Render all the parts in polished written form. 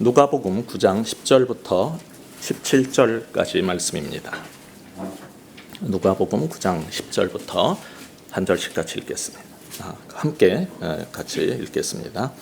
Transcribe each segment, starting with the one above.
누가복음 9장 10절부터 17절까지 말씀입니다. 누가복음 9장 10절부터 한 절씩 같이 읽겠습니다. 함께 같이 읽겠습니다.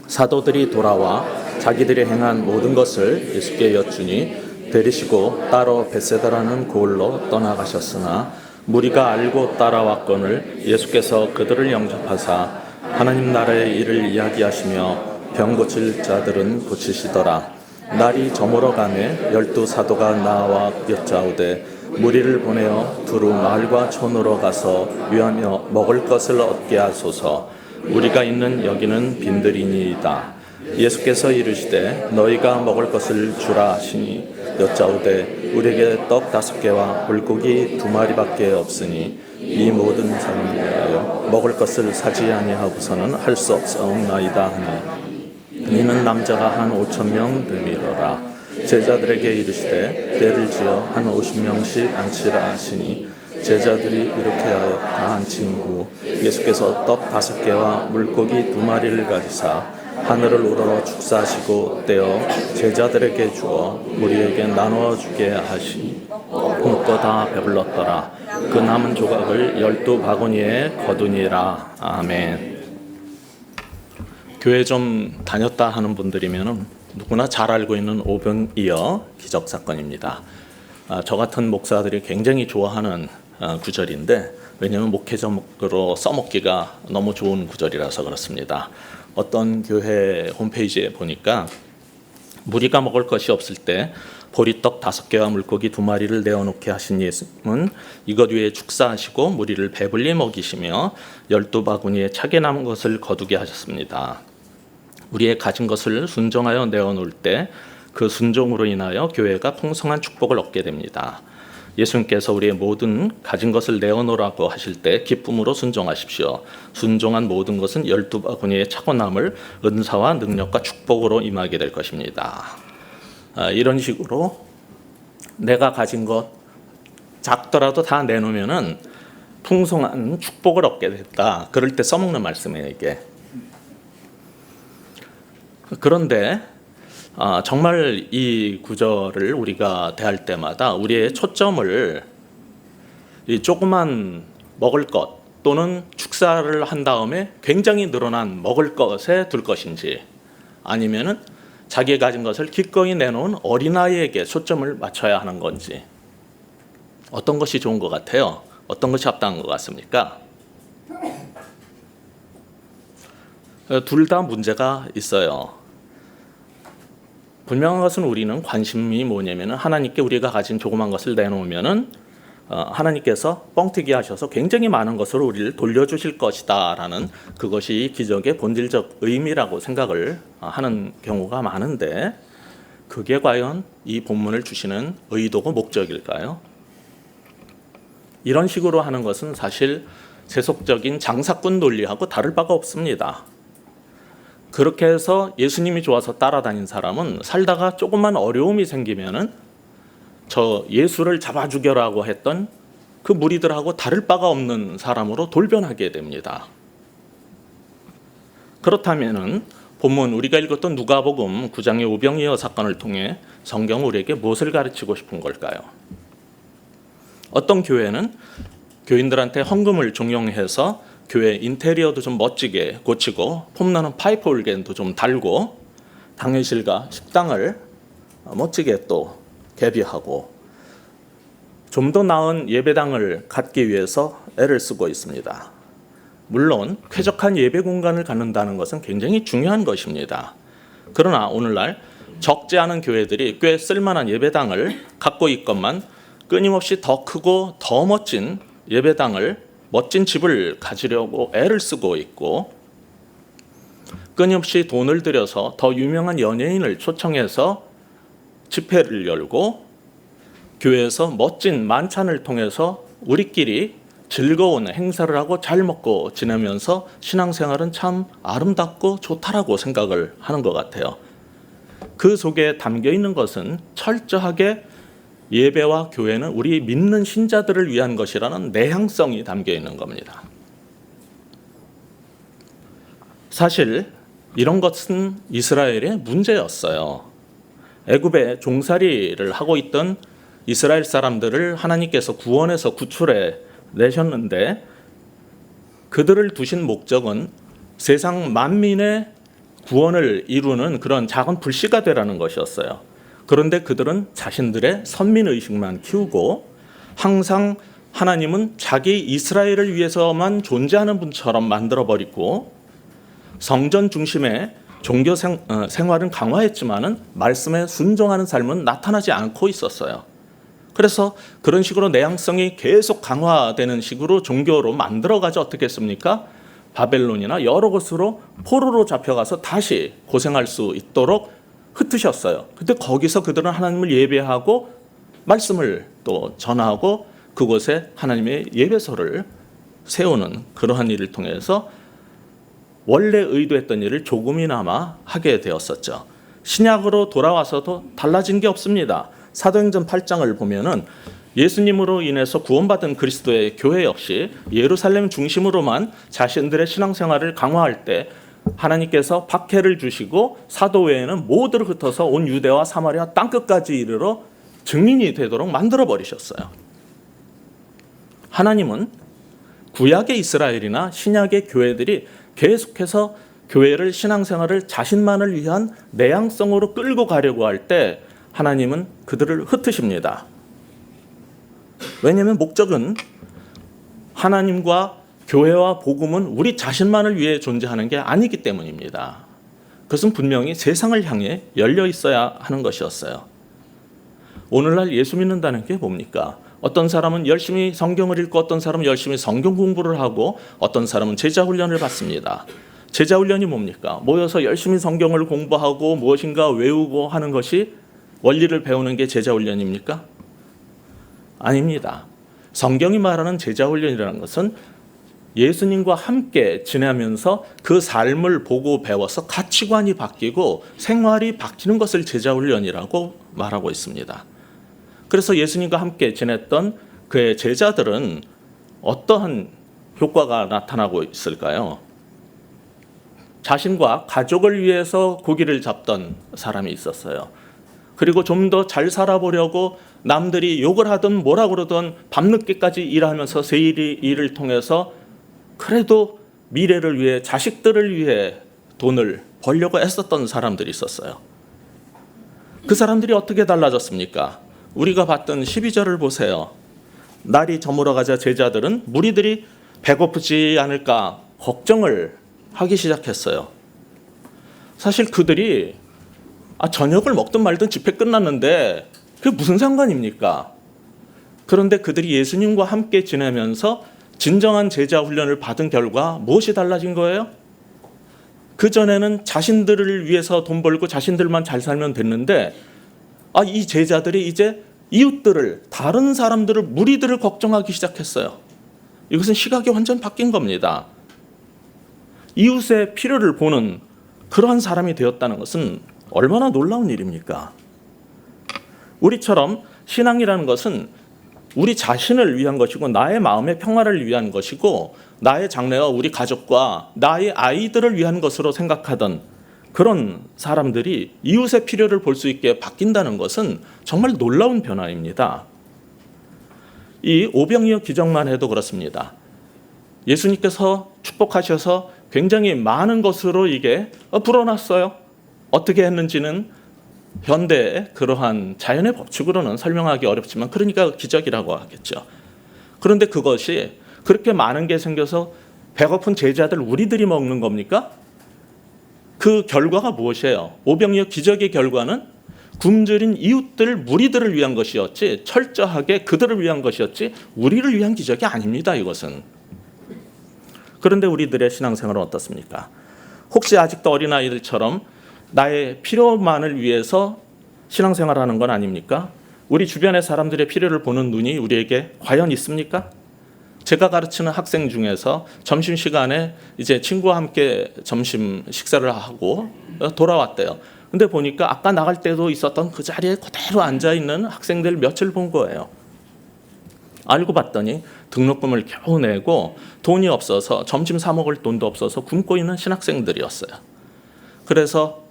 사도들이 돌아와 자기들이 행한 모든 것을 예수께 여쭈니 데리시고 따로 벳세다라는 고을로 떠나가셨으나 무리가 알고 따라왔거늘 예수께서 그들을 영접하사 하나님 나라의 일을 이야기하시며 병 고칠 자들은 고치시더라. 날이 저물어 가매 12 사도가 나와 여짜오되 무리를 보내어 두루 마을과 촌으로 가서 위하며 먹을 것을 얻게 하소서. 우리가 있는 여기는 빈들이니이다. 예수께서 이르시되 너희가 먹을 것을 주라 하시니 여짜오되 우리에게 떡 5개와 물고기 2마리밖에 없으니 이 모든 사람을 위하여 먹을 것을 사지 아니하고서는 할 수 없사옵나이다 하니 이는 남자가 한 5,000명 됨이로라. 제자들에게 이르시되 때를 지어 한 50명씩 앉히라 하시니 제자들이 이렇게 하여 다 앉힌 후 예수께서 떡 5개와 물고기 2마리를 가지사 하늘을 우러러 축사하시고 떼어 제자들에게 주어 무리에게 나누어 주게 하시니 먹고 다 배불렀더라. 그 남은 조각을 12바구니에 거두니라. 아멘. 교회 좀 다녔다 하는 분들이면 누구나 잘 알고 있는 오병이어 기적 사건입니다. 저 같은 목사들이 굉장히 좋아하는 구절인데 왜냐하면 목회적으로 써먹기가 너무 좋은 구절이라서 그렇습니다. 어떤 교회 홈페이지에 보니까 무리가 먹을 것이 없을 때 보리떡 5개와 물고기 2마리를 내어놓게 하신 예수님은 이것 위에 축사하시고 무리를 배불리 먹이시며 12바구니에 차게 남은 것을 거두게 하셨습니다. 우리의 가진 것을 순종하여 내어놓을 때 그 순종으로 인하여 교회가 풍성한 축복을 얻게 됩니다. 예수님께서 우리의 모든 가진 것을 내어놓으라고 하실 때 기쁨으로 순종하십시오. 순종한 모든 것은 12바구니에 차고 남을 은사와 능력과 축복으로 임하게 될 것입니다. 이런 식으로 내가 가진 것 작더라도 다 내놓으면은 풍성한 축복을 얻게 됐다. 그럴 때 써먹는 말씀이에요, 이게. 그런데 정말 이 구절을 우리가 대할 때마다 우리의 초점을 이 조그만 먹을 것 또는 축사를 한 다음에 굉장히 늘어난 먹을 것에 둘 것인지 아니면은 자기 가진 것을 기꺼이 내놓은 어린아이에게 초점을 맞춰야 하는 건지 어떤 것이 좋은 것 같아요? 어떤 것이 합당한 것 같습니까? 둘 다 문제가 있어요. 분명한 것은 우리는 관심이 뭐냐면 하나님께 우리가 가진 조그만 것을 내놓으면은 하나님께서 뻥튀기 하셔서 굉장히 많은 것으로 우리를 돌려주실 것이다라는 그것이 기적의 본질적 의미라고 생각을 하는 경우가 많은데 그게 과연 이 본문을 주시는 의도고 목적일까요? 이런 식으로 하는 것은 사실 세속적인 장사꾼 논리하고 다를 바가 없습니다. 그렇게 해서 예수님이 좋아서 따라다닌 사람은 살다가 조금만 어려움이 생기면은 저 예수를 잡아 죽여라고 했던 그 무리들하고 다를 바가 없는 사람으로 돌변하게 됩니다. 그렇다면은 본문 우리가 읽었던 누가복음 9장의 오병이어 사건을 통해 성경은 우리에게 무엇을 가르치고 싶은 걸까요? 어떤 교회는 교인들한테 헌금을 종용해서 교회 인테리어도 좀 멋지게 고치고 폼나는 파이프 올겐도 좀 달고 당회실과 식당을 멋지게 또 개비하고 좀 더 나은 예배당을 갖기 위해서 애를 쓰고 있습니다. 물론 쾌적한 예배 공간을 갖는다는 것은 굉장히 중요한 것입니다. 그러나 오늘날 적지 않은 교회들이 꽤 쓸만한 예배당을 갖고 있건만 끊임없이 더 크고 더 멋진 예배당을 멋진 집을 가지려고 애를 쓰고 있고 끊임없이 돈을 들여서 더 유명한 연예인을 초청해서 집회를 열고 교회에서 멋진 만찬을 통해서 우리끼리 즐거운 행사를 하고 잘 먹고 지내면서 신앙생활은 참 아름답고 좋다라고 생각을 하는 것 같아요. 그 속에 담겨 있는 것은 철저하게 예배와 교회는 우리 믿는 신자들을 위한 것이라는 내향성이 담겨 있는 겁니다. 사실 이런 것은 이스라엘의 문제였어요. 애굽에 종살이를 하고 있던 이스라엘 사람들을 하나님께서 구원해서 구출해 내셨는데 그들을 두신 목적은 세상 만민의 구원을 이루는 그런 작은 불씨가 되라는 것이었어요. 그런데 그들은 자신들의 선민의식만 키우고 항상 하나님은 자기 이스라엘을 위해서만 존재하는 분처럼 만들어버리고 성전 중심의 종교 생활은 강화했지만은 말씀에 순종하는 삶은 나타나지 않고 있었어요. 그래서 그런 식으로 내향성이 계속 강화되는 식으로 종교로 만들어가지 어떻게 했습니까? 바벨론이나 여러 곳으로 포로로 잡혀가서 다시 고생할 수 있도록 흩으셨어요. 근데 거기서 그들은 하나님을 예배하고 말씀을 또 전하고 그곳에 하나님의 예배소를 세우는 그러한 일을 통해서 원래 의도했던 일을 조금이나마 하게 되었었죠. 신약으로 돌아와서도 달라진 게 없습니다. 사도행전 8장을 보면은 예수님으로 인해서 구원받은 그리스도의 교회 역시 예루살렘 중심으로만 자신들의 신앙생활을 강화할 때 하나님께서 박해를 주시고 사도 외에는 모두를 흩어서 온 유대와 사마리아 땅끝까지 이르러 증인이 되도록 만들어 버리셨어요. 하나님은 구약의 이스라엘이나 신약의 교회들이 계속해서 교회를 신앙생활을 자신만을 위한 내향성으로 끌고 가려고 할 때 하나님은 그들을 흩으십니다. 왜냐하면 목적은 하나님과 교회와 복음은 우리 자신만을 위해 존재하는 게 아니기 때문입니다. 그것은 분명히 세상을 향해 열려 있어야 하는 것이었어요. 오늘날 예수 믿는다는 게 뭡니까? 어떤 사람은 열심히 성경을 읽고 어떤 사람은 열심히 성경 공부를 하고 어떤 사람은 제자 훈련을 받습니다. 제자 훈련이 뭡니까? 모여서 열심히 성경을 공부하고 무엇인가 외우고 하는 것이 원리를 배우는 게 제자 훈련입니까? 아닙니다. 성경이 말하는 제자 훈련이라는 것은 예수님과 함께 지내면서 그 삶을 보고 배워서 가치관이 바뀌고 생활이 바뀌는 것을 제자 훈련이라고 말하고 있습니다. 그래서 예수님과 함께 지냈던 그의 제자들은 어떠한 효과가 나타나고 있을까요? 자신과 가족을 위해서 고기를 잡던 사람이 있었어요. 그리고 좀 더 잘 살아보려고 남들이 욕을 하든 뭐라 그러든 밤늦게까지 일하면서 새 일을 통해서 그래도 미래를 위해 자식들을 위해 돈을 벌려고 애썼던 사람들이 있었어요. 그 사람들이 어떻게 달라졌습니까? 우리가 봤던 12절을 보세요. 날이 저물어가자 제자들은 무리들이 배고프지 않을까 걱정을 하기 시작했어요. 사실 그들이 저녁을 먹든 말든 집회 끝났는데 그게 무슨 상관입니까? 그런데 그들이 예수님과 함께 지내면서 진정한 제자 훈련을 받은 결과 무엇이 달라진 거예요? 그전에는 자신들을 위해서 돈 벌고 자신들만 잘 살면 됐는데 이 제자들이 이제 이웃들을, 다른 사람들을, 무리들을 걱정하기 시작했어요. 이것은 시각이 완전 바뀐 겁니다. 이웃의 필요를 보는 그러한 사람이 되었다는 것은 얼마나 놀라운 일입니까? 우리처럼 신앙이라는 것은 우리 자신을 위한 것이고 나의 마음의 평화를 위한 것이고 나의 장래와 우리 가족과 나의 아이들을 위한 것으로 생각하던 그런 사람들이 이웃의 필요를 볼 수 있게 바뀐다는 것은 정말 놀라운 변화입니다. 이 오병이어 기적만 해도 그렇습니다. 예수님께서 축복하셔서 굉장히 많은 것으로 이게 불어났어요. 어떻게 했는지는 현대의 그러한 자연의 법칙으로는 설명하기 어렵지만 그러니까 기적이라고 하겠죠. 그런데 그것이 그렇게 많은 게 생겨서 배고픈 제자들 우리들이 먹는 겁니까? 그 결과가 무엇이에요? 오병이어 기적의 결과는 굶주린 이웃들, 무리들을 위한 것이었지 철저하게 그들을 위한 것이었지 우리를 위한 기적이 아닙니다. 이것은. 그런데 우리들의 신앙생활은 어떻습니까? 혹시 아직도 어린아이들처럼 나의 필요만을 위해서 신앙생활하는 건 아닙니까? 우리 주변의 사람들의 필요를 보는 눈이 우리에게 과연 있습니까? 제가 가르치는 학생 중에서 점심시간에 이제 친구와 함께 점심 식사를 하고 돌아왔대요. 근데 보니까 아까 나갈 때도 있었던 그 자리에 그대로 앉아있는 학생들 몇을 본 거예요. 알고 봤더니 등록금을 겨우 내고 돈이 없어서 점심 사 먹을 돈도 없어서 굶고 있는 신학생들이었어요. 그래서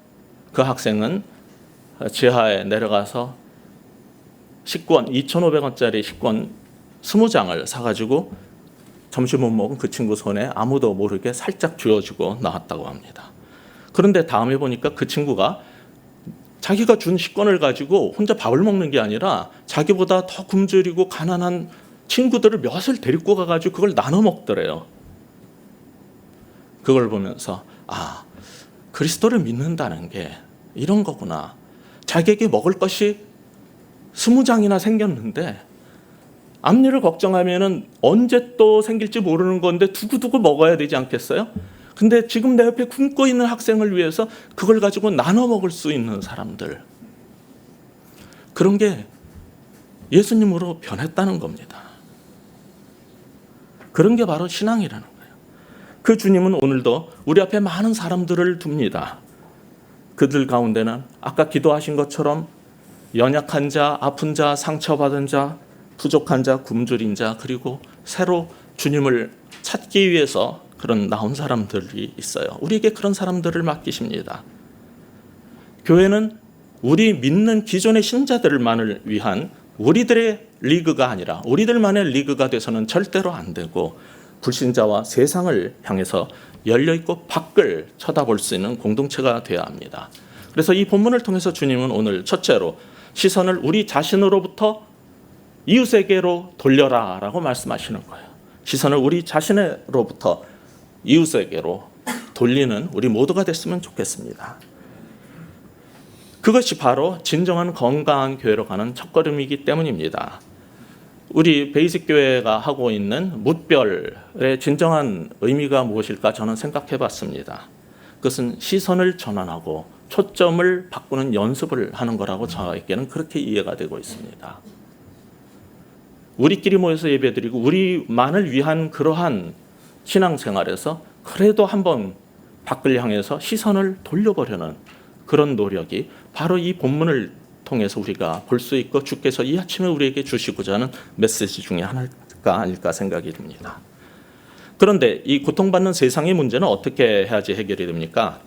그 학생은 지하에 내려가서 식권 2,500원짜리 식권 20장을 사가지고 점심 못 먹은 그 친구 손에 아무도 모르게 살짝 쥐어주고 나왔다고 합니다. 그런데 다음에 보니까 그 친구가 자기가 준 식권을 가지고 혼자 밥을 먹는 게 아니라 자기보다 더 굶주리고 가난한 친구들을 몇을 데리고 가가지고 그걸 나눠 먹더래요. 그걸 보면서 그리스도를 믿는다는 게 이런 거구나. 자기에게 먹을 것이 20장이나 생겼는데 앞일을 걱정하면은 언제 또 생길지 모르는 건데 두고두고 먹어야 되지 않겠어요? 근데 지금 내 옆에 굶고 있는 학생을 위해서 그걸 가지고 나눠 먹을 수 있는 사람들, 그런 게 예수님으로 변했다는 겁니다. 그런 게 바로 신앙이라는 거예요. 그 주님은 오늘도 우리 앞에 많은 사람들을 둡니다. 그들 가운데는 아까 기도하신 것처럼 연약한 자, 아픈 자, 상처받은 자, 부족한 자, 굶주린 자, 그리고 새로 주님을 찾기 위해서 그런 나온 사람들이 있어요. 우리에게 그런 사람들을 맡기십니다. 교회는 우리 믿는 기존의 신자들만을 위한 우리들의 리그가 아니라 우리들만의 리그가 돼서는 절대로 안 되고, 불신자와 세상을 향해서 열려있고 밖을 쳐다볼 수 있는 공동체가 되어야 합니다. 그래서 이 본문을 통해서 주님은 오늘 첫째로 시선을 우리 자신으로부터 이웃에게로 돌려라 라고 말씀하시는 거예요. 시선을 우리 자신으로부터 이웃에게로 돌리는 우리 모두가 됐으면 좋겠습니다. 그것이 바로 진정한 건강한 교회로 가는 첫걸음이기 때문입니다. 우리 베이직 교회가 하고 있는 뭇별의 진정한 의미가 무엇일까 저는 생각해 봤습니다. 그것은 시선을 전환하고 초점을 바꾸는 연습을 하는 거라고 저에게는 그렇게 이해가 되고 있습니다. 우리끼리 모여서 예배드리고 우리만을 위한 그러한 신앙생활에서 그래도 한번 밖을 향해서 시선을 돌려보려는 그런 노력이 바로 이 본문을 통해서 우리가 볼 수 있고 주께서 이 아침에 우리에게 주시고자 하는 메시지 중에 하나가 아닐까 생각이 듭니다. 그런데 이 고통받는 세상의 문제는 어떻게 해야지 해결이 됩니까?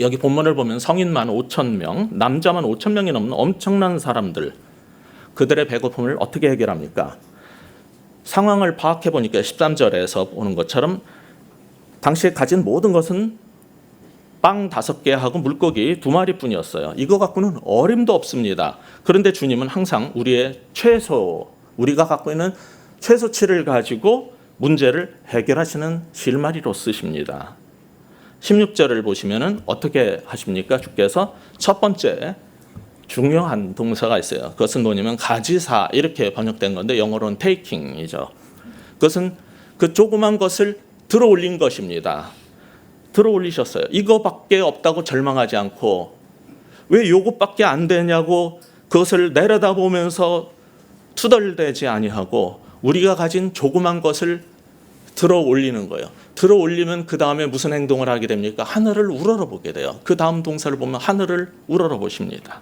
여기 본문을 보면 성인만 5,000명, 남자만 5,000명이 넘는 엄청난 사람들, 그들의 배고픔을 어떻게 해결합니까? 상황을 파악해 보니까 13절에서 보는 것처럼 당시에 가진 모든 것은 빵 5개하고 물고기 2마리뿐이었어요. 이거 갖고는 어림도 없습니다. 그런데 주님은 항상 우리의 우리가 갖고 있는 최소치를 가지고 문제를 해결하시는 실마리로 쓰십니다. 16절을 보시면은 어떻게 하십니까? 주께서 첫 번째 중요한 동사가 있어요. 그것은 뭐냐면 가지사, 이렇게 번역된 건데 영어로는 taking이죠. 그것은 그 조그만 것을 들어 올린 것입니다. 들어 올리셨어요. 이거밖에 없다고 절망하지 않고 왜 요것밖에 안 되냐고 그것을 내려다보면서 투덜대지 아니하고 우리가 가진 조그만 것을 들어 올리는 거예요. 들어 올리면 그 다음에 무슨 행동을 하게 됩니까? 하늘을 우러러보게 돼요. 그 다음 동사를 보면 하늘을 우러러보십니다.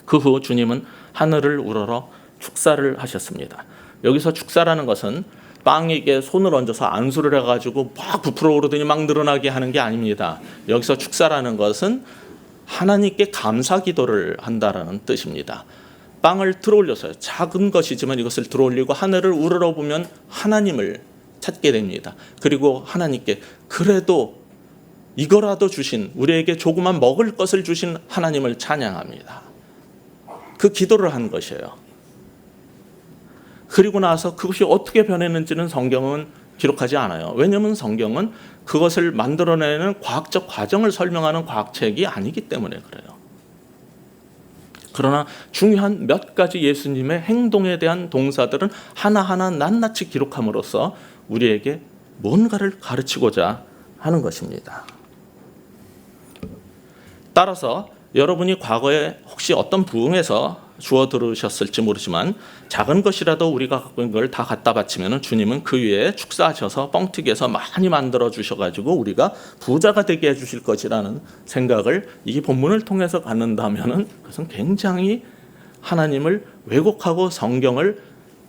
그 후 주님은 하늘을 우러러 축사를 하셨습니다. 여기서 축사라는 것은 빵에게 손을 얹어서 안수를 해가지고 막 부풀어 오르더니 막 늘어나게 하는 게 아닙니다. 여기서 축사라는 것은 하나님께 감사 기도를 한다라는 뜻입니다. 빵을 들어올려서요. 작은 것이지만 이것을 들어올리고 하늘을 우러러보면 하나님을 찾게 됩니다. 그리고 하나님께 그래도 이거라도 주신, 우리에게 조그만 먹을 것을 주신 하나님을 찬양합니다. 그 기도를 한 것이에요. 그리고 나서 그것이 어떻게 변했는지는 성경은 기록하지 않아요. 왜냐하면 성경은 그것을 만들어내는 과학적 과정을 설명하는 과학책이 아니기 때문에 그래요. 그러나 중요한 몇 가지 예수님의 행동에 대한 동사들은 하나하나 낱낱이 기록함으로써 우리에게 뭔가를 가르치고자 하는 것입니다. 따라서 여러분이 과거에 혹시 어떤 부흥에서 주워 들으셨을지 모르지만 작은 것이라도 우리가 갖고 있는 걸 다 갖다 바치면 주님은 그 위에 축사하셔서 뻥튀기해서 많이 만들어 주셔가지고 우리가 부자가 되게 해주실 것이라는 생각을 이 본문을 통해서 갖는다면 그것은 굉장히 하나님을 왜곡하고 성경을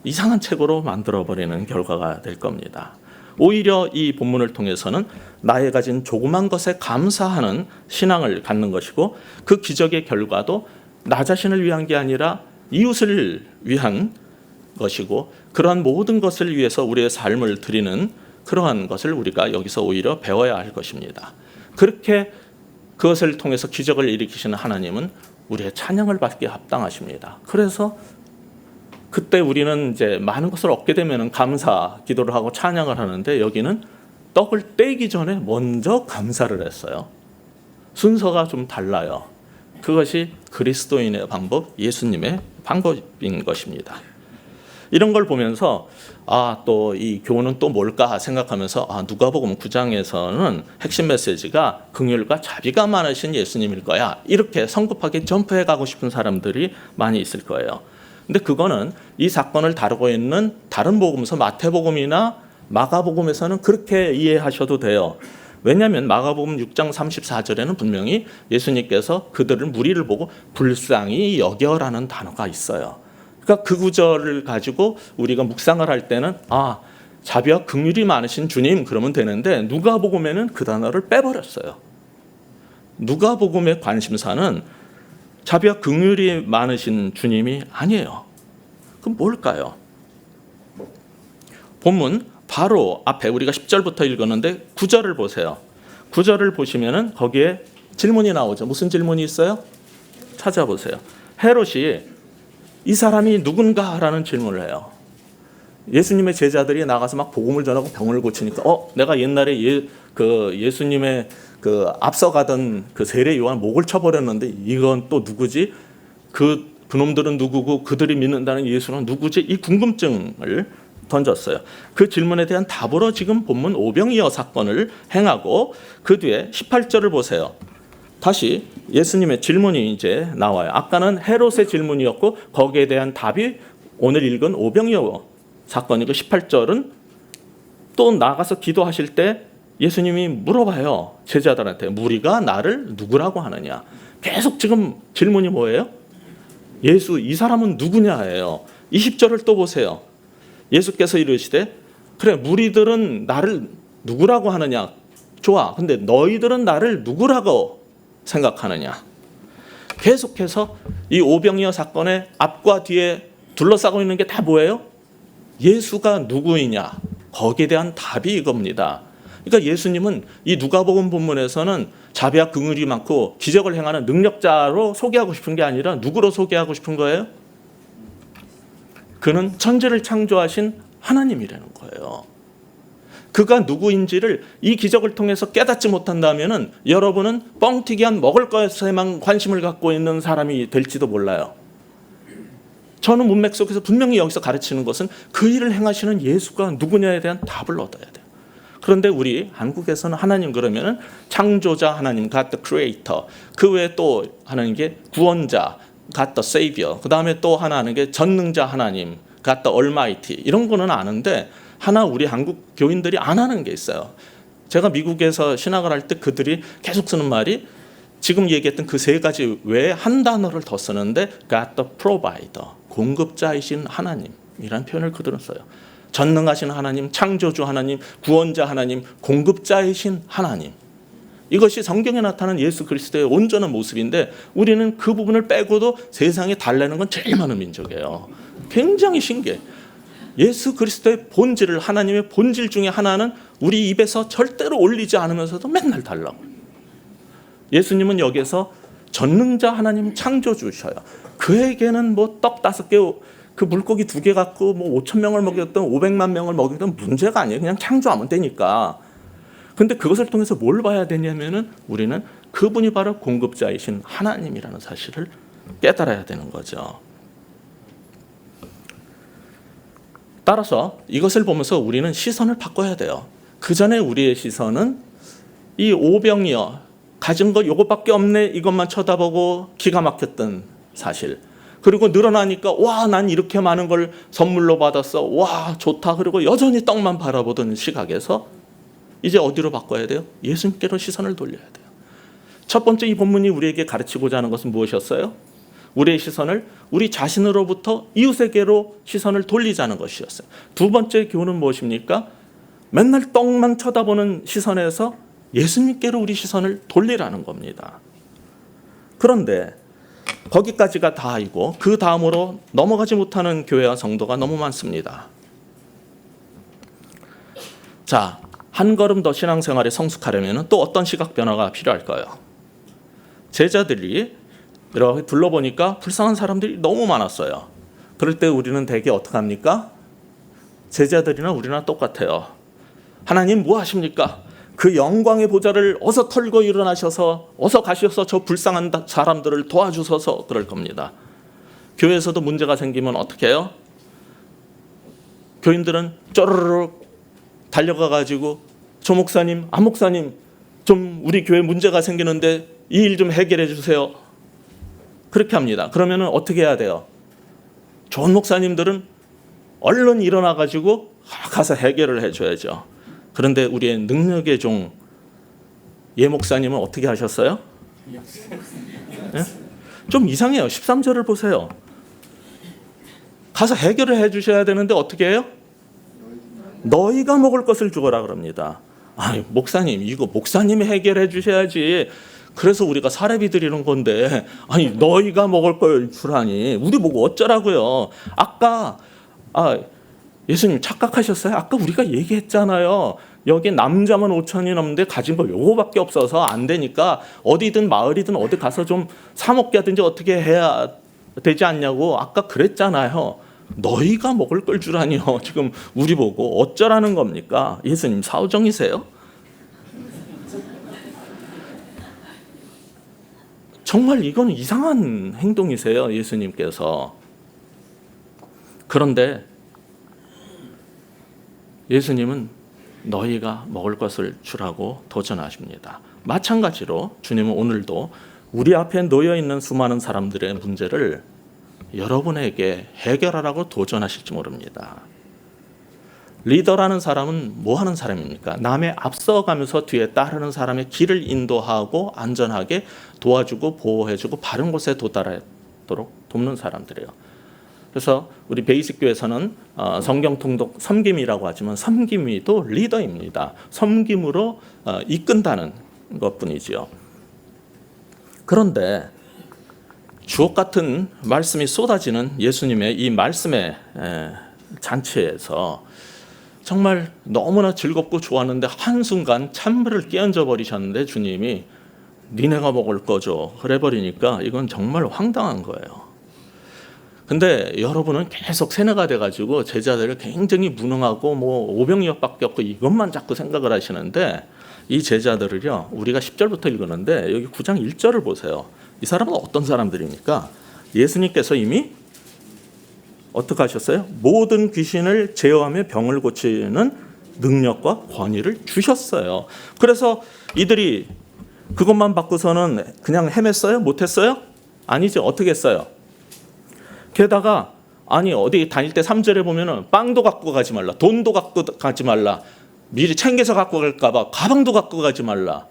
이상한 책으로 만들어버리는 결과가 될 겁니다. 오히려 이 본문을 통해서는 나의 가진 조그만 것에 감사하는 신앙을 갖는 것이고, 그 기적의 결과도 나 자신을 위한 게 아니라 이웃을 위한 것이고, 그러한 모든 것을 위해서 우리의 삶을 드리는 그러한 것을 우리가 여기서 오히려 배워야 할 것입니다. 그렇게 그것을 통해서 기적을 일으키시는 하나님은 우리의 찬양을 받기에 합당하십니다. 그래서 그때 우리는 이제 많은 것을 얻게 되면 감사 기도를 하고 찬양을 하는데, 여기는 떡을 떼기 전에 먼저 감사를 했어요. 순서가 좀 달라요. 그것이 그리스도인의 방법, 예수님의 방법인 것입니다. 이런 걸 보면서 또 이 교훈은 또 뭘까 생각하면서 누가복음 9장에서는 핵심 메시지가 긍휼과 자비가 많으신 예수님일 거야, 이렇게 성급하게 점프해 가고 싶은 사람들이 많이 있을 거예요. 근데 그거는 이 사건을 다루고 있는 다른 복음서 마태복음이나 마가복음에서는 그렇게 이해하셔도 돼요. 왜냐하면 마가복음 6장 34절에는 분명히 예수님께서 그들을 무리를 보고 불쌍히 여겨라는 단어가 있어요. 그러니까 그 구절을 가지고 우리가 묵상을 할 때는 자비와 긍휼이 많으신 주님 그러면 되는데, 누가복음에는 그 단어를 빼버렸어요. 누가복음의 관심사는 자비와 긍휼이 많으신 주님이 아니에요. 그럼 뭘까요? 본문 바로 앞에 우리가 10절부터 읽었는데 9절을 보세요. 9절을 보시면은 거기에 질문이 나오죠. 무슨 질문이 있어요? 찾아보세요. 헤롯이 이 사람이 누군가라는 질문을 해요. 예수님의 제자들이 나가서 막 복음을 전하고 병을 고치니까 내가 옛날에 예수님의 그 앞서가던 그 세례 요한 목을 쳐버렸는데 이건 또 누구지? 그놈들은 누구고 그들이 믿는다는 예수는 누구지? 이 궁금증을 던졌어요. 그 질문에 대한 답으로 지금 본문 오병이어 사건을 행하고, 그 뒤에 18절을 보세요. 다시 예수님의 질문이 이제 나와요. 아까는 헤롯의 질문이었고 거기에 대한 답이 오늘 읽은 오병이어 사건이고, 18절은 또 나가서 기도하실 때 예수님이 물어봐요. 제자들한테 무리가 나를 누구라고 하느냐. 계속 지금 질문이 뭐예요? 예수 이 사람은 누구냐예요. 20절을 또 보세요. 예수께서 이르시되 그래 무리들은 나를 누구라고 하느냐. 좋아. 근데 너희들은 나를 누구라고 생각하느냐. 계속해서 이 오병이어 사건의 앞과 뒤에 둘러싸고 있는 게 다 뭐예요? 예수가 누구이냐. 거기에 대한 답이 이겁니다. 그러니까 예수님은 이 누가복음 본문에서는 자비와 긍휼이 많고 기적을 행하는 능력자로 소개하고 싶은 게 아니라 누구로 소개하고 싶은 거예요? 그는 천지를 창조하신 하나님이라는 거예요. 그가 누구인지를 이 기적을 통해서 깨닫지 못한다면 여러분은 뻥튀기한 먹을 것에만 관심을 갖고 있는 사람이 될지도 몰라요. 저는 문맥 속에서 분명히 여기서 가르치는 것은 그 일을 행하시는 예수가 누구냐에 대한 답을 얻어야 돼요. 그런데 우리 한국에서는 하나님 그러면은 창조자 하나님, God the Creator. 그 외에 또 하는 게 구원자, God the Savior. 그 다음에 또 하나 하는 게 전능자 하나님, God the Almighty. 이런 거는 아는데 하나 우리 한국 교인들이 안 하는 게 있어요. 제가 미국에서 신학을 할 때 그들이 계속 쓰는 말이 지금 얘기했던 그 세 가지 외에 한 단어를 더 쓰는데 God the Provider, 공급자이신 하나님이라는 표현을 그들은 써요. 전능하신 하나님, 창조주 하나님, 구원자 하나님, 공급자이신 하나님. 이것이 성경에 나타나는 예수 그리스도의 온전한 모습인데 우리는 그 부분을 빼고도 세상에 달래는 건 제일 많은 민족이에요. 굉장히 신기해. 예수 그리스도의 본질을, 하나님의 본질 중에 하나는 우리 입에서 절대로 올리지 않으면서도 맨날 달라고. 예수님은 여기에서 전능자 하나님 창조주셔요. 그에게는 뭐 떡 5개, 그 물고기 2개 갖고 뭐 5,000명을 먹였던 500만 명을 먹였던 문제가 아니에요. 그냥 창조하면 되니까. 근데 그것을 통해서 뭘 봐야 되냐면은 우리는 그분이 바로 공급자이신 하나님이라는 사실을 깨달아야 되는 거죠. 따라서 이것을 보면서 우리는 시선을 바꿔야 돼요. 그 전에 우리의 시선은 이 오병이어 가진 거 요것밖에 없네 이것만 쳐다보고 기가 막혔던 사실. 그리고 늘어나니까 와, 난 이렇게 많은 걸 선물로 받았어. 와, 좋다. 그리고 여전히 떡만 바라보던 시각에서 이제 어디로 바꿔야 돼요? 예수님께로 시선을 돌려야 돼요. 첫 번째 이 본문이 우리에게 가르치고자 하는 것은 무엇이었어요? 우리의 시선을 우리 자신으로부터 이웃에게로 시선을 돌리자는 것이었어요. 두 번째 교훈은 무엇입니까? 맨날 떡만 쳐다보는 시선에서 예수님께로 우리 시선을 돌리라는 겁니다. 그런데 거기까지가 다이고 그 다음으로 넘어가지 못하는 교회와 성도가 너무 많습니다. 자, 한 걸음 더 신앙생활에 성숙하려면 또 어떤 시각 변화가 필요할까요? 제자들이 이렇게 둘러보니까 불쌍한 사람들이 너무 많았어요. 그럴 때 우리는 대개 어떻게 합니까? 제자들이나 우리나 똑같아요. 하나님 뭐 하십니까? 그 영광의 보좌를 어서 털고 일어나셔서 어서 가셔서 저 불쌍한 사람들을 도와주셔서 그럴 겁니다. 교회에서도 문제가 생기면 어떻게 해요? 교인들은 쪼르륵 달려가 가지고 조 목사님, 안 목사님 좀 우리 교회 문제가 생기는데 이 일 좀 해결해 주세요. 그렇게 합니다. 그러면 어떻게 해야 돼요? 좋은 목사님들은 얼른 일어나 가지고 가서 해결을 해줘야죠. 그런데 우리의 능력의 종 예 목사님은 어떻게 하셨어요? 네? 좀 이상해요. 13절을 보세요. 가서 해결을 해주셔야 되는데 어떻게 해요? 너희가 먹을 것을 주거라 그럽니다. 아니 목사님 이거 목사님이 해결해 주셔야지. 그래서 우리가 사례비 드리는 건데 아니 너희가 먹을 걸 주라니 우리 보고 어쩌라고요. 아까 예수님 착각하셨어요? 아까 우리가 얘기했잖아요. 여기 남자만 5천이 넘는데 가진 거 요거밖에 없어서 안 되니까 어디든 마을이든 어디 가서 좀 사 먹게 하든지 어떻게 해야 되지 않냐고 아까 그랬잖아요. 너희가 먹을 걸 주라니요. 지금 우리 보고 어쩌라는 겁니까? 예수님 사오정이세요? 정말 이건 이상한 행동이세요. 예수님께서. 그런데 예수님은 너희가 먹을 것을 주라고 도전하십니다. 마찬가지로 주님은 오늘도 우리 앞에 놓여있는 수많은 사람들의 문제를 여러분에게 해결하라고 도전하실지 모릅니다. 리더라는 사람은 뭐 하는 사람입니까? 남의 앞서가면서 뒤에 따르는 사람의 길을 인도하고 안전하게 도와주고 보호해주고 바른 곳에 도달하도록 돕는 사람들이에요. 그래서 우리 베이직 교회에서는 성경 통독 섬김이라고 하지만 섬김이도 리더입니다. 섬김으로 이끈다는 것뿐이지요. 그런데 주옥 같은 말씀이 쏟아지는 예수님의 이 말씀의 잔치에서 정말 너무나 즐겁고 좋았는데 한순간 찬물을 끼얹어 버리셨는데 주님이 니네가 먹을 거죠 그래 버리니까 이건 정말 황당한 거예요. 근데 여러분은 계속 세뇌가 돼가지고 제자들을 굉장히 무능하고 뭐 오병이어밖에 없고 이것만 자꾸 생각을 하시는데 이 제자들을요 우리가 10절부터 읽었는데 여기 9장 1절을 보세요. 이 사람은 어떤 사람들입니까? 예수님께서 이미 어떻게 하셨어요? 모든 귀신을 제어하며 병을 고치는 능력과 권위를 주셨어요. 그래서 이들이 그것만 받고서는 그냥 헤맸어요? 못했어요? 아니죠. 어떻게 했어요? 게다가 아니 어디 다닐 때 3절에 보면은 빵도 갖고 가지 말라, 돈도 갖고 가지 말라, 미리 챙겨서 갖고 갈까 봐 가방도 갖고 가지 말라.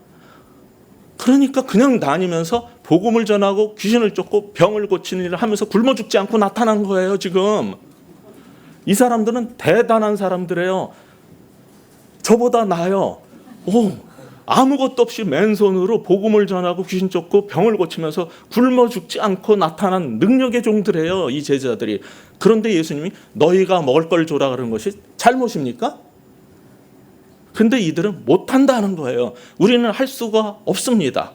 그러니까 그냥 다니면서 복음을 전하고 귀신을 쫓고 병을 고치는 일을 하면서 굶어 죽지 않고 나타난 거예요. 지금 이 사람들은 대단한 사람들이에요. 저보다 나아요. 아무것도 없이 맨손으로 복음을 전하고 귀신 쫓고 병을 고치면서 굶어 죽지 않고 나타난 능력의 종들이에요. 이 제자들이. 그런데 예수님이 너희가 먹을 걸 줘라 그러는 것이 잘못입니까? 근데 이들은 못한다는 거예요. 우리는 할 수가 없습니다.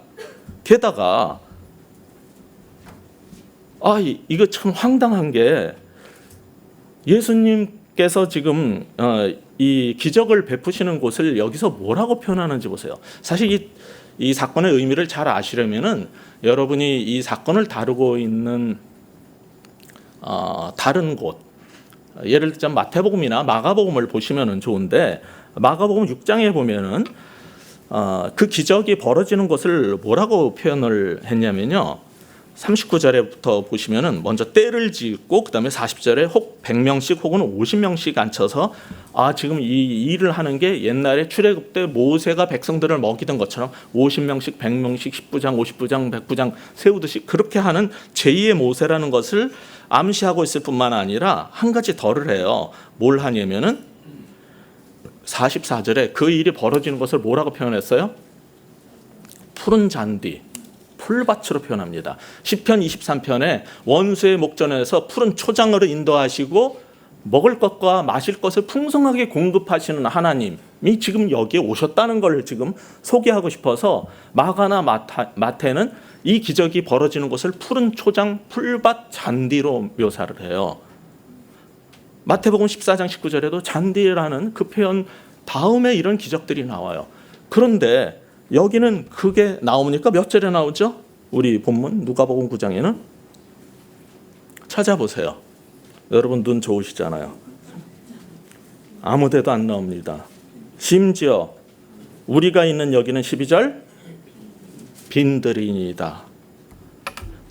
게다가 이거 참 황당한 게 예수님께서 지금 이 기적을 베푸시는 곳을 여기서 뭐라고 표현하는지 보세요. 사실 이 사건의 의미를 잘 아시려면은 여러분이 이 사건을 다루고 있는 다른 곳, 예를 들자면 마태복음이나 마가복음을 보시면은 좋은데 마가복음 6장에 보면은 그 기적이 벌어지는 것을 뭐라고 표현을 했냐면요. 39절에부터 보시면은 먼저 때를 짓고 그다음에 40절에 혹 100명씩 혹은 50명씩 앉혀서 지금 이 일을 하는 게 옛날에 출애굽 때 모세가 백성들을 먹이던 것처럼 50명씩 100명씩 10부장 50부장 100부장 세우듯이 그렇게 하는 제2의 모세라는 것을 암시하고 있을 뿐만 아니라 한 가지 덜을 해요. 뭘 하냐면은 44절에 그 일이 벌어지는 것을 뭐라고 표현했어요? 푸른 잔디, 풀밭으로 표현합니다. 시편 23편에 원수의 목전에서 푸른 초장으로 인도하시고 먹을 것과 마실 것을 풍성하게 공급하시는 하나님이 지금 여기에 오셨다는 걸 지금 소개하고 싶어서 마가나 마태는 이 기적이 벌어지는 곳을 푸른 초장, 풀밭, 잔디로 묘사를 해요. 마태복음 14장 19절에도 잔디라는 그 표현 다음에 이런 기적들이 나와요. 그런데 여기는 그게 나오니까 몇 절에 나오죠? 우리 본문 누가복음 9장에는 찾아보세요. 여러분 눈 좋으시잖아요. 아무 데도 안 나옵니다. 심지어 우리가 있는 여기는 12절 빈들이니이다.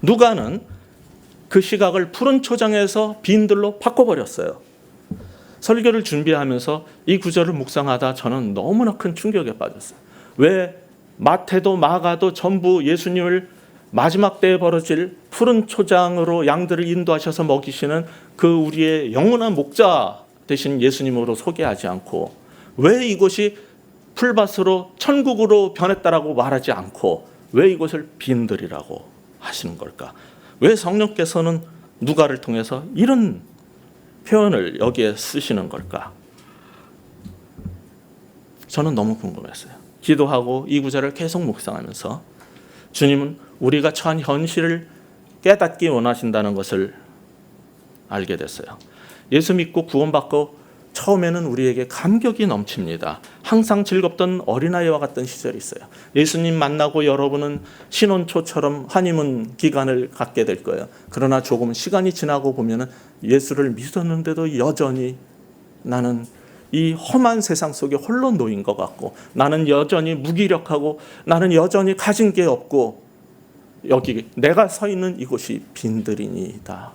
누가는 그 시각을 푸른 초장에서 빈들로 바꿔버렸어요. 설교를 준비하면서 이 구절을 묵상하다 저는 너무나 큰 충격에 빠졌어요. 왜 마태도 마가도 전부 예수님을 마지막 때에 벌어질 푸른 초장으로 양들을 인도하셔서 먹이시는 그 우리의 영원한 목자 되신 예수님으로 소개하지 않고, 왜 이곳이 풀밭으로 천국으로 변했다라고 말하지 않고 왜 이곳을 빈들이라고 하시는 걸까? 왜 성령께서는 누가를 통해서 이런 표현을 여기에 쓰시는 걸까? 저는 너무 궁금했어요. 기도하고 이 구절을 계속 묵상하면서 주님은 우리가 처한 현실을 깨닫기 원하신다는 것을 알게 됐어요. 예수 믿고 구원받고 처음에는 우리에게 감격이 넘칩니다. 항상 즐겁던 어린아이와 같던 시절이 있어요. 예수님 만나고 여러분은 신혼초처럼 한의문 기간을 갖게 될 거예요. 그러나 조금 시간이 지나고 보면은 예수를 믿었는데도 여전히 나는 이 험한 세상 속에 홀로 놓인 것 같고, 나는 여전히 무기력하고, 나는 여전히 가진 게 없고, 여기 내가 서 있는 이곳이 빈들이니이다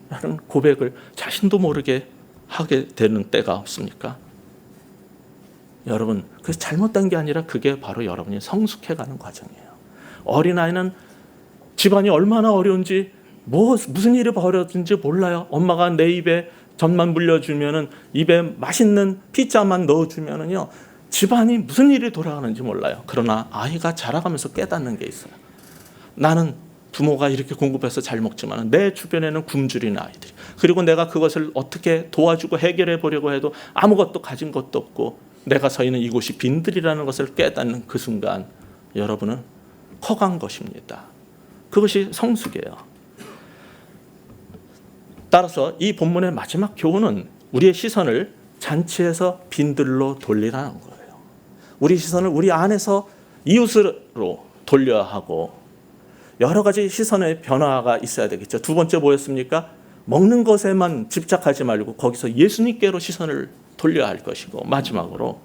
라는 고백을 자신도 모르게 하게 되는 때가 없습니까? 여러분, 그래서 잘못된 게 아니라 그게 바로 여러분이 성숙해가는 과정이에요. 어린아이는 집안이 얼마나 어려운지, 무슨 일이 벌어진지 몰라요. 엄마가 내 입에 젖만 물려주면은, 입에 맛있는 피자만 넣어주면은요, 집안이 무슨 일이 돌아가는지 몰라요. 그러나 아이가 자라가면서 깨닫는 게 있어요. 나는 부모가 이렇게 공급해서 잘 먹지만 내 주변에는 굶주리는 아이들이, 그리고 내가 그것을 어떻게 도와주고 해결해 보려고 해도 아무것도 가진 것도 없고 내가 서 있는 이곳이 빈들이라는 것을 깨닫는 그 순간 여러분은 커간 것입니다. 그것이 성숙이에요. 따라서 이 본문의 마지막 교훈은 우리의 시선을 잔치에서 빈들로 돌리라는 거예요. 우리 시선을 우리 안에서 이웃으로 돌려야 하고, 여러 가지 시선의 변화가 있어야 되겠죠. 두 번째 뭐였습니까? 먹는 것에만 집착하지 말고 거기서 예수님께로 시선을 돌려야 할 것이고, 마지막으로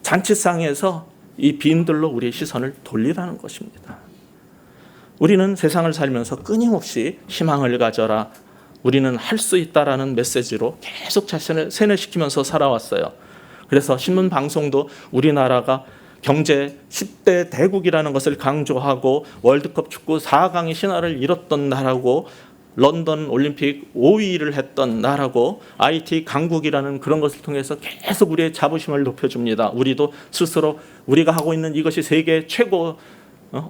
잔치상에서 이 빈들로 우리의 시선을 돌리라는 것입니다. 우리는 세상을 살면서 끊임없이 희망을 가져라, 우리는 할 수 있다라는 메시지로 계속 자신을 세뇌시키면서 살아왔어요. 그래서 신문 방송도 우리나라가 경제 10대 대국이라는 것을 강조하고 월드컵 축구 4강의 신화를 이뤘던 나라고, 런던 올림픽 5위를 했던 나라고, IT 강국이라는 그런 것을 통해서 계속 우리의 자부심을 높여줍니다. 우리도 스스로 우리가 하고 있는 이것이 세계 최고,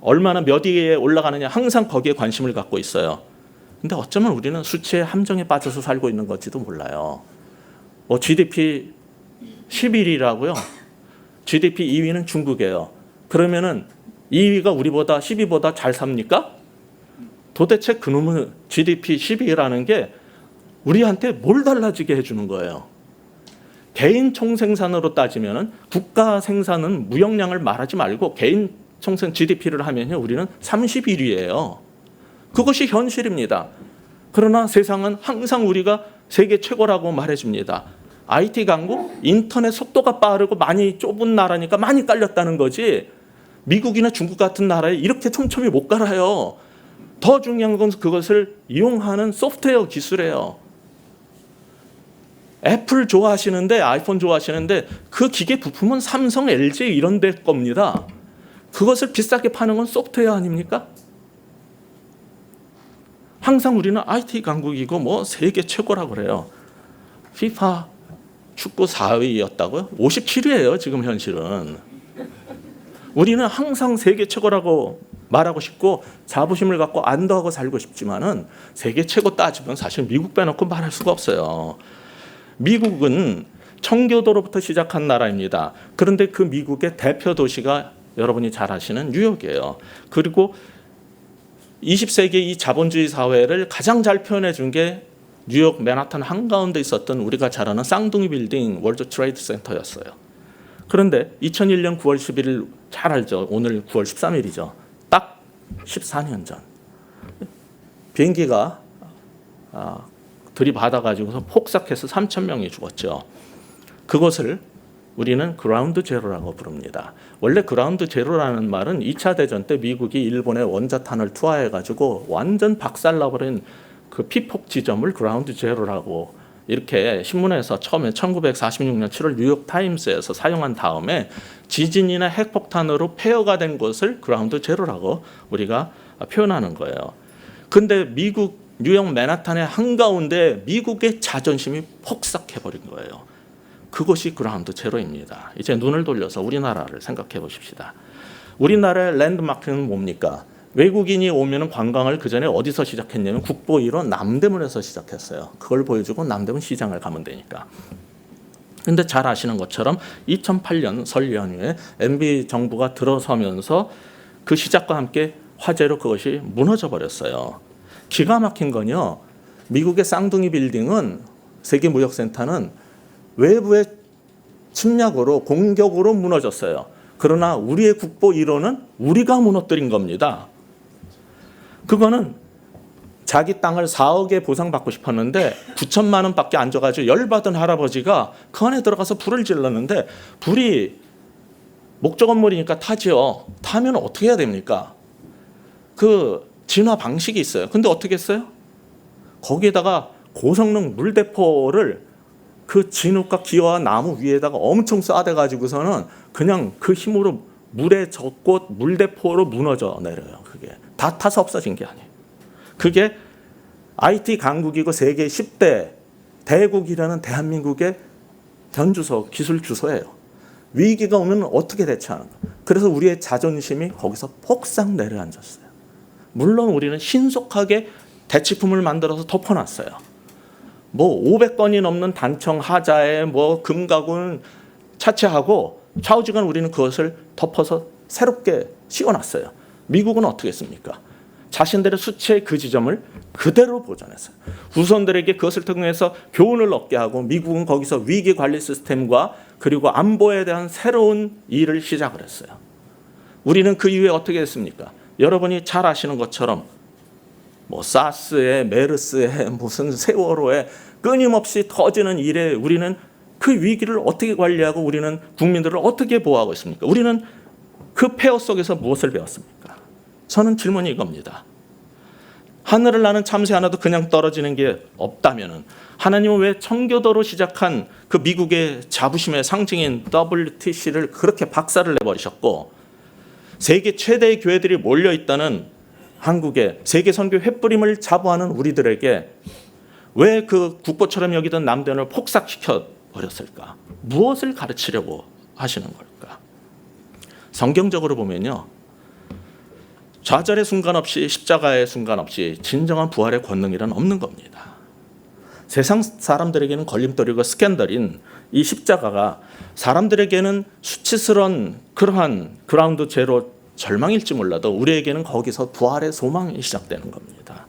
얼마나 몇 위에 올라가느냐 항상 거기에 관심을 갖고 있어요. 근데 어쩌면 우리는 수치의 함정에 빠져서 살고 있는 건지도 몰라요. GDP 11위라고요. GDP 2위는 중국이에요. 그러면은 2위가 우리보다 10위보다 잘 삽니까? 도대체 그놈의 GDP 10위라는 게 우리한테 뭘 달라지게 해주는 거예요? 개인 총생산으로 따지면은 국가 생산은 무역량을 말하지 말고 개인 총생 GDP를 하면요, 우리는 31위예요. 그것이 현실입니다. 그러나 세상은 항상 우리가 세계 최고라고 말해줍니다. IT 강국, 인터넷 속도가 빠르고 많이 좁은 나라니까 많이 깔렸다는 거지, 미국이나 중국 같은 나라에 이렇게 촘촘히 못 깔아요. 더 중요한 건 그것을 이용하는 소프트웨어 기술이에요. 애플 좋아하시는데, 아이폰 좋아하시는데 그 기계 부품은 삼성, LG 이런 데 겁니다. 그것을 비싸게 파는 건 소프트웨어 아닙니까? 항상 우리는 IT 강국이고 뭐 세계 최고라고 그래요. FIFA 축구 4위였다고요? 57위예요 지금 현실은. 우리는 항상 세계 최고라고 말하고 싶고 자부심을 갖고 안도하고 살고 싶지만은 세계 최고 따지면 사실 미국 빼놓고 말할 수가 없어요. 미국은 청교도로부터 시작한 나라입니다. 그런데 그 미국의 대표 도시가 여러분이 잘 아시는 뉴욕이에요. 그리고 20세기 이 자본주의 사회를 가장 잘 표현해 준 게 뉴욕 맨하탄 한가운데 있었던 우리가 잘 아는 쌍둥이 빌딩 월드 트레이드 센터였어요. 그런데 2001년 9월 11일 잘 알죠. 오늘 9월 13일이죠. 딱 14년 전 비행기가 들이받아가지고서 폭삭해서 3,000명이 죽었죠. 그것을 우리는 그라운드 제로라고 부릅니다. 원래 그라운드 제로라는 말은 2차 대전 때 미국이 일본의 원자탄을 투하해가지고 완전 박살나버린 그 피폭 지점을 그라운드 제로라고 이렇게 신문에서 처음에 1946년 7월 뉴욕 타임스에서 사용한 다음에 지진이나 핵폭탄으로 폐허가 된 것을 그라운드 제로라고 우리가 표현하는 거예요. 근데 미국 뉴욕 맨하탄의 한가운데 미국의 자존심이 폭삭해버린 거예요. 그것이 그라운드 제로입니다. 이제 눈을 돌려서 우리나라를 생각해 보십시다. 우리나라의 랜드마크는 뭡니까? 외국인이 오면 관광을 그 전에 어디서 시작했냐면 국보 1호 남대문에서 시작했어요. 그걸 보여주고 남대문 시장을 가면 되니까. 근데 잘 아시는 것처럼 2008년 설 연휴에 MB 정부가 들어서면서 그 시작과 함께 화재로 그것이 무너져 버렸어요. 기가 막힌 건요. 미국의 쌍둥이 빌딩은 세계무역센터는 외부의 침략으로 공격으로 무너졌어요. 그러나 우리의 국보 1호는 우리가 무너뜨린 겁니다. 그거는 자기 땅을 4억에 보상받고 싶었는데 9천만 원밖에 안 줘가지고 열받은 할아버지가 그 안에 들어가서 불을 질렀는데 불이 목조 건물이니까 타지요. 타면 어떻게 해야 됩니까? 그 진화 방식이 있어요. 근데 어떻게 했어요? 거기에다가 고성능 물대포를 그 진흙과 기와 나무 위에다가 엄청 쏴대가지고서는 그냥 그 힘으로 물에 젖고 물대포로 무너져 내려요. 그게 다 타서 없어진 게 아니에요. 그게 IT 강국이고 세계 10대 대국이라는 대한민국의 전주소, 기술 주소예요. 위기가 오면 어떻게 대처하는 가. 그래서 우리의 자존심이 거기서 폭삭 내려앉았어요. 물론 우리는 신속하게 대치품을 만들어서 덮어놨어요. 뭐 500건이 넘는 단청 하자에 뭐 금가군 차치하고 좌우지간 우리는 그것을 덮어서 새롭게 씌워놨어요. 미국은 어떻게 했습니까? 자신들의 수치의 그 지점을 그대로 보존했어요. 후손들에게 그것을 통해서 교훈을 얻게 하고 미국은 거기서 위기 관리 시스템과 그리고 안보에 대한 새로운 일을 시작을 했어요. 우리는 그 이후에 어떻게 했습니까? 여러분이 잘 아시는 것처럼 뭐 사스에 메르스에 무슨 세월호에 끊임없이 터지는 일에 우리는 그 위기를 어떻게 관리하고 우리는 국민들을 어떻게 보호하고 있습니까? 우리는 그 폐허 속에서 무엇을 배웠습니까? 저는 질문이 이겁니다. 하늘을 나는 참새 하나도 그냥 떨어지는 게 없다면은 하나님은 왜 청교도로 시작한 그 미국의 자부심의 상징인 WTC를 그렇게 박살을 내버리셨고 세계 최대의 교회들이 몰려 있다는 한국의 세계 선교 횃불임을 자부하는 우리들에게 왜 그 국보처럼 여기던 남대문을 폭삭시켜 버렸을까? 무엇을 가르치려고 하시는 걸까? 성경적으로 보면요. 좌절의 순간 없이 십자가의 순간 없이 진정한 부활의 권능이란 없는 겁니다. 세상 사람들에게는 걸림돌이고 스캔들인 이 십자가가 사람들에게는 수치스러운 그러한 그라운드 제로 절망일지 몰라도 우리에게는 거기서 부활의 소망이 시작되는 겁니다.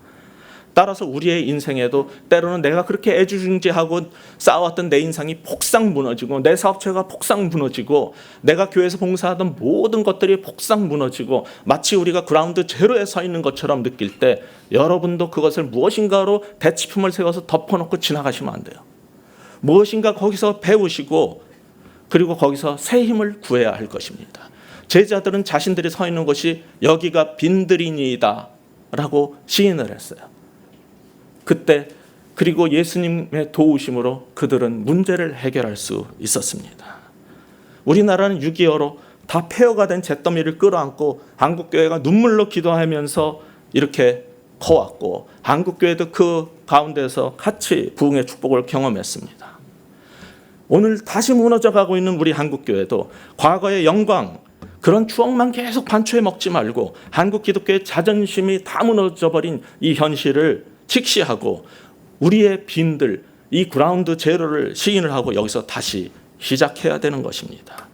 따라서 우리의 인생에도 때로는 내가 그렇게 애지중지하고 쌓아왔던 내 인상이 폭삭 무너지고 내 사업체가 폭삭 무너지고 내가 교회에서 봉사하던 모든 것들이 폭삭 무너지고 마치 우리가 그라운드 제로에 서 있는 것처럼 느낄 때 여러분도 그것을 무엇인가로 대치품을 세워서 덮어놓고 지나가시면 안 돼요. 무엇인가 거기서 배우시고 그리고 거기서 새 힘을 구해야 할 것입니다. 제자들은 자신들이 서 있는 곳이 여기가 빈들이니이다 라고 시인을 했어요. 그때 그리고 예수님의 도우심으로 그들은 문제를 해결할 수 있었습니다. 우리나라는 6.25로 다 폐허가 된 잿더미를 끌어안고 한국교회가 눈물로 기도하면서 이렇게 커왔고 한국교회도 그 가운데서 같이 부흥의 축복을 경험했습니다. 오늘 다시 무너져가고 있는 우리 한국교회도 과거의 영광, 그런 추억만 계속 반추해 먹지 말고 한국 기독교의 자존심이 다 무너져버린 이 현실을 직시하고 우리의 빈들, 이 그라운드 제로를 시인을 하고 여기서 다시 시작해야 되는 것입니다.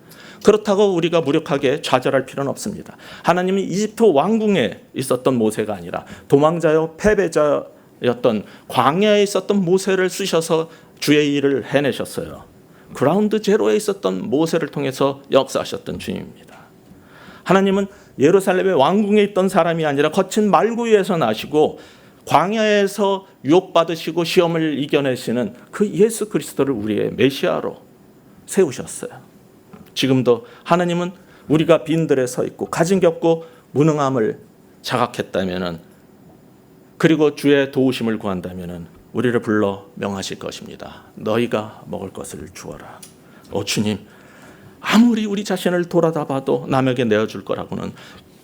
그렇다고 우리가 무력하게 좌절할 필요는 없습니다. 하나님이 이집트 왕궁에 있었던 모세가 아니라 도망자요 패배자였던 광야에 있었던 모세를 쓰셔서 주의 일을 해내셨어요. 그라운드 제로에 있었던 모세를 통해서 역사하셨던 주님입니다. 하나님은 예루살렘의 왕궁에 있던 사람이 아니라 거친 말구유에서 나시고 광야에서 유혹받으시고 시험을 이겨내시는 그 예수 그리스도를 우리의 메시아로 세우셨어요. 지금도 하나님은 우리가 빈들에 서 있고 가진 게 없고 무능함을 자각했다면, 그리고 주의 도우심을 구한다면 우리를 불러 명하실 것입니다. 너희가 먹을 것을 주어라. 주님, 아무리 우리 자신을 돌아다 봐도 남에게 내어줄 거라고는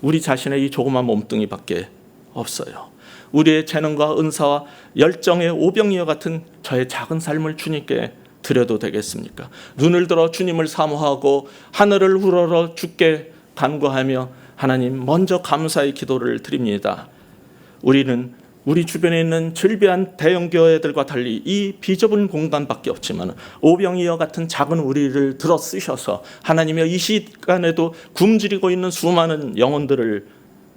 우리 자신의 이 조그만 몸뚱이밖에 없어요. 우리의 재능과 은사와 열정의 오병이어 같은 저의 작은 삶을 주님께 드려도 되겠습니까? 눈을 들어 주님을 사모하고 하늘을 우러러 주께 간구하며 하나님 먼저 감사의 기도를 드립니다. 우리는 우리 주변에 있는 즐비한 대형 교회들과 달리 이 비좁은 공간밖에 없지만 오병이어 같은 작은 우리를 들어 쓰셔서 하나님이여 이 시간에도 굶주리고 있는 수많은 영혼들을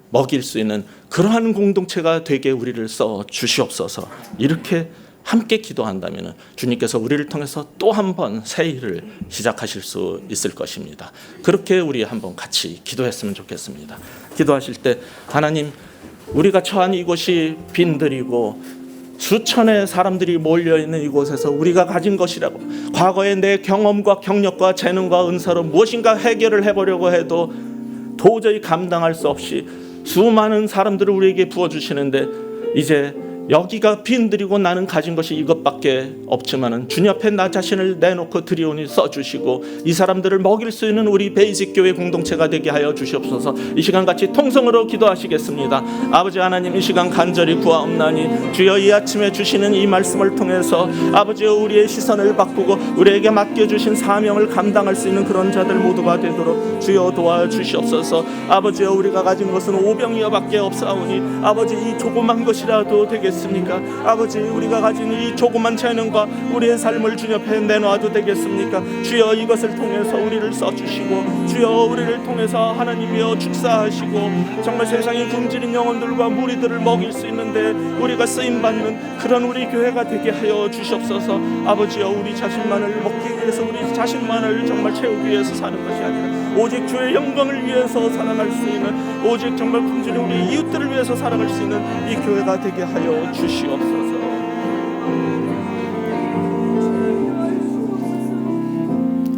먹일 수 있는 그러한 공동체가 되게 우리를 써 주시옵소서. 이렇게 함께 기도한다면 주님께서 우리를 통해서 또 한 번 새 일을 시작하실 수 있을 것입니다. 그렇게 우리 한번 같이 기도했으면 좋겠습니다. 기도하실 때 하나님, 우리가 처한 이곳이 빈들이고 수천의 사람들이 몰려있는 이곳에서 우리가 가진 것이라고, 과거의 내 경험과 경력과 재능과 은사로 무엇인가 해결을 해보려고 해도 도저히 감당할 수 없이 수많은 사람들을 우리에게 부어주시는데, 이제 여기가 빈들이고 나는 가진 것이 이것밖에 없지만은 주님 앞에 나 자신을 내놓고 드리오니 써주시고 이 사람들을 먹일 수 있는 우리 베이직 교회 공동체가 되게 하여 주시옵소서. 이 시간 같이 통성으로 기도하시겠습니다. 아버지 하나님, 이 시간 간절히 구하옵나니 주여 이 아침에 주시는 이 말씀을 통해서 아버지여 우리의 시선을 바꾸고 우리에게 맡겨주신 사명을 감당할 수 있는 그런 자들 모두가 되도록 주여 도와주시옵소서. 아버지여 우리가 가진 것은 오병이어밖에 없사오니 아버지 이 조그만 것이라도 되겠습니까? 아버지 우리가 가진 이 조그만 재능과 우리의 삶을 주님 앞에 내놔도 되겠습니까? 주여 이것을 통해서 우리를 써주시고 주여 우리를 통해서 하나님이여 축사하시고 정말 세상에 굶주린 영혼들과 무리들을 먹일 수 있는데 우리가 쓰임받는 그런 우리 교회가 되게 하여 주시옵소서. 아버지여 우리 자신만을 먹기 위해서 우리 자신만을 정말 채우기 위해서 사는 것이 아니라 오직 주의 영광을 위해서 살아갈 수 있는, 오직 정말 굶주린 우리 이웃들을 위해서 살아갈 수 있는 이 교회가 되게 하여 주시옵소서.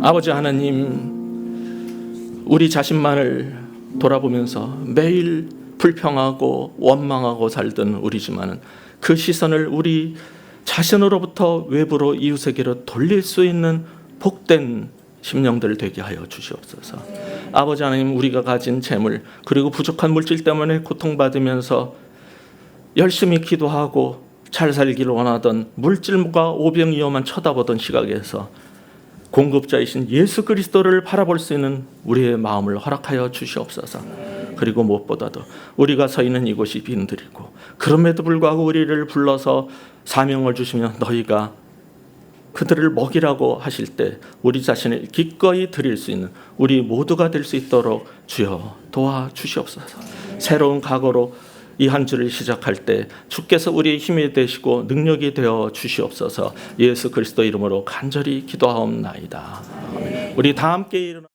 아버지 하나님, 우리 자신만을 돌아보면서 매일 불평하고 원망하고 살던 우리지만은 그 시선을 우리 자신으로부터 외부로 이웃에게로 돌릴 수 있는 복된 심령들 되게 하여 주시옵소서. 아버지 하나님, 우리가 가진 재물 그리고 부족한 물질 때문에 고통받으면서 열심히 기도하고 잘 살기를 원하던 물질과 오병이어만 쳐다보던 시각에서 공급자이신 예수 그리스도를 바라볼 수 있는 우리의 마음을 허락하여 주시옵소서. 그리고 무엇보다도 우리가 서 있는 이곳이 빈들이고 그럼에도 불구하고 우리를 불러서 사명을 주시며 너희가 그들을 먹이라고 하실 때 우리 자신을 기꺼이 드릴 수 있는 우리 모두가 될 수 있도록 주여 도와주시옵소서. 새로운 각오로 이 한 주를 시작할 때 주께서 우리의 힘이 되시고 능력이 되어 주시옵소서. 예수 그리스도 이름으로 간절히 기도하옵나이다. 아멘. 우리 다 함께 일어나